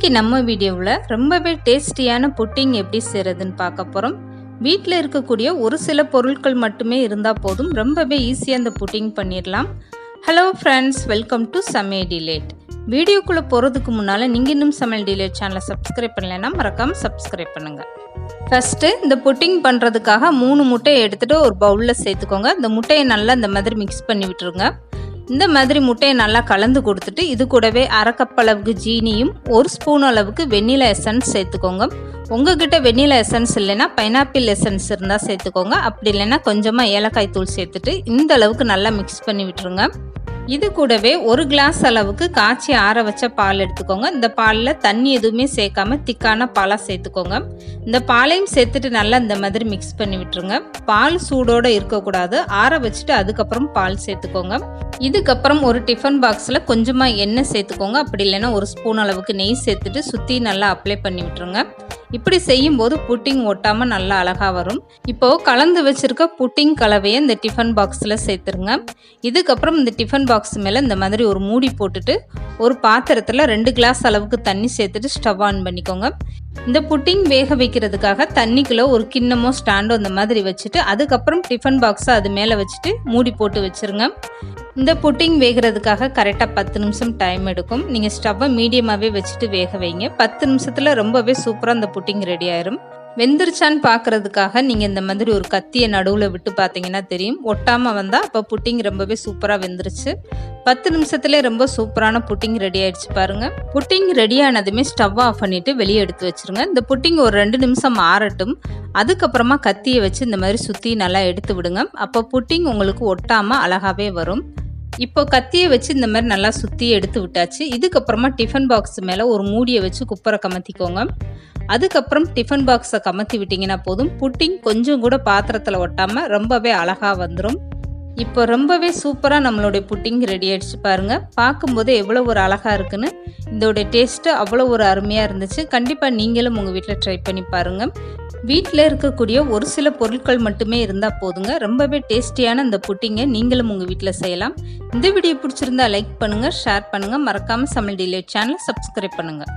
இன்னைக்கு நம்ம வீடியோவில் ரொம்பவே டேஸ்டியான புட்டிங் எப்படி செய்கிறதுன்னு பார்க்க போகிறோம். வீட்டில் இருக்கக்கூடிய ஒரு சில பொருட்கள் மட்டுமே இருந்தால் போதும், ரொம்பவே ஈஸியாக அந்த புட்டிங் பண்ணிடலாம். ஹலோ ஃப்ரெண்ட்ஸ், வெல்கம் டு சமையல் டிலேட். வீடியோக்குள்ளே போகிறதுக்கு முன்னால் நீங்கள் இன்னும் சமையல் டிலேட் சேனலை சப்ஸ்கிரைப் பண்ணலைன்னா மறக்காமல் சப்ஸ்கிரைப் பண்ணுங்கள். ஃபஸ்ட்டு இந்த புட்டிங் பண்ணுறதுக்காக 3 முட்டையை எடுத்துகிட்டு ஒரு பவுலில் சேர்த்துக்கோங்க. இந்த முட்டையை நல்லா இந்த மாதிரி மிக்ஸ் பண்ணி விட்டுருங்க. இந்த மாதிரி முட்டையை நல்லா கலந்து கொடுத்துட்டு இது கூடவே 1/2 கப் அளவுக்கு ஜீனியும் 1 ஸ்பூன் அளவுக்கு வெண்ணிலா எசன்ஸ் சேர்த்துக்கோங்க. உங்ககிட்ட வெண்ணிலா எசன்ஸ் இல்லைன்னா பைனாப்பிள் எசன்ஸ் இருந்தால் சேர்த்துக்கோங்க. அப்படி இல்லைன்னா கொஞ்சமாக ஏலக்காய் தூள் சேர்த்துட்டு இந்த அளவுக்கு நல்லா மிக்ஸ் பண்ணி விட்டுருங்க. இது கூடவே 1 கிளாஸ் அளவுக்கு காய்ச்சி ஆற வச்ச பால் எடுத்துக்கோங்க. இந்த பாலில் தண்ணி எதுவுமே சேர்க்காம திக்கான பாலாக சேர்த்துக்கோங்க. இந்த பாலையும் சேர்த்துட்டு நல்லா இந்த மாதிரி மிக்ஸ் பண்ணி விட்டுருங்க. பால் சூடோடு இருக்கக்கூடாது, ஆற வச்சுட்டு அதுக்கப்புறம் பால் சேர்த்துக்கோங்க. இதுக்கப்புறம் ஒரு டிஃபன் பாக்ஸில் கொஞ்சமாக எண்ணெய் சேர்த்துக்கோங்க. அப்படி இல்லைன்னா 1 ஸ்பூன் அளவுக்கு நெய் சேர்த்துட்டு சுற்றி நல்லா அப்ளை பண்ணி விட்டுருங்க. இப்படி செய்யும்போது புட்டிங் ஒட்டாமல் நல்லா அழகாக வரும். இப்போது கலந்து வச்சுருக்க புட்டிங் கலவையை இந்த டிஃபன் பாக்ஸில் சேர்த்துருங்க. இதுக்கப்புறம் இந்த டிஃபன் பாக்ஸ் மேலே இந்த மாதிரி ஒரு மூடி போட்டுட்டு ஒரு பாத்திரத்தில் 2 கிளாஸ் அளவுக்கு தண்ணி சேர்த்துட்டு ஸ்டவ் ஆன் பண்ணிக்கோங்க. இந்த புட்டிங் வேக வைக்கிறதுக்காக தண்ணிக்குள்ளே ஒரு கிண்ணமோ ஸ்டாண்டோ இந்த மாதிரி வச்சுட்டு அதுக்கப்புறம் டிஃபன் பாக்ஸை அது மேலே வச்சுட்டு மூடி போட்டு வச்சுருங்க. இந்த புட்டிங் வேகிறதுக்காக கரெக்டாக 10 நிமிஷம் டைம் எடுக்கும். நீங்கள் ஸ்டவ்வை மீடியமாகவே வச்சுட்டு வேக வைங்க. 10 நிமிஷத்தில் ரொம்பவே சூப்பராக இந்த புட்டிங் ரெடி ஆயிரும். வெந்துருச்சான்னு பார்க்குறதுக்காக நீங்கள் இந்த மாதிரி ஒரு கத்தியை நடுவில் விட்டு பார்த்தீங்கன்னா தெரியும். ஒட்டாமல் வந்தால் அப்போ புட்டிங் ரொம்பவே சூப்பராக வெந்துருச்சு. 10 நிமிஷத்துலேயே ரொம்ப சூப்பரான புட்டிங் ரெடி ஆகிடுச்சு பாருங்கள். புட்டிங் ரெடி ஆனதுமே ஸ்டவ் ஆஃப் பண்ணிவிட்டு வெளியே எடுத்து வச்சுருங்க. இந்த புட்டிங் ஒரு 2 நிமிஷம் ஆறட்டும். அதுக்கப்புறமா கத்தியை வச்சு இந்த மாதிரி சுற்றி நல்லா எடுத்து விடுங்க. அப்போ புட்டிங் உங்களுக்கு ஒட்டாமல் அழகாகவே வரும். இப்போ கத்தியை வச்சு இந்த மாதிரி நல்லா சுற்றி எடுத்து விட்டாச்சு. இதுக்கப்புறமா டிஃபன் பாக்ஸ் மேலே ஒரு மூடியை வச்சு குப்பரை கமத்திக்கோங்க. அதுக்கப்புறம் டிஃபன் பாக்ஸை கமத்தி விட்டிங்கன்னா போதும், புட்டிங் கொஞ்சம் கூட பாத்திரத்தில் ஒட்டாமல் ரொம்பவே அழகாக வந்துடும். இப்போ ரொம்பவே சூப்பராக நம்மளுடைய புட்டிங் ரெடி ஆகிடுச்சு பாருங்கள். பார்க்கும்போது எவ்வளோ ஒரு அழகாக இருக்குன்னு. இதோடைய டேஸ்ட்டு அவ்வளோ ஒரு அருமையாக இருந்துச்சு. கண்டிப்பாக நீங்களும் உங்கள் வீட்டில் ட்ரை பண்ணி பாருங்கள். வீட்டில் இருக்கக்கூடிய ஒரு சில பொருட்கள் மட்டுமே இருந்தால் போதுங்க, ரொம்பவே டேஸ்டியான இந்த புட்டிங்கை நீங்களும் உங்கள் வீட்டில் செய்யலாம். இந்த வீடியோ பிடிச்சிருந்தா லைக் பண்ணுங்கள், ஷேர் பண்ணுங்கள், மறக்காமல் சமையல் டிலேட் சேனலை சப்ஸ்கிரைப் பண்ணுங்கள்.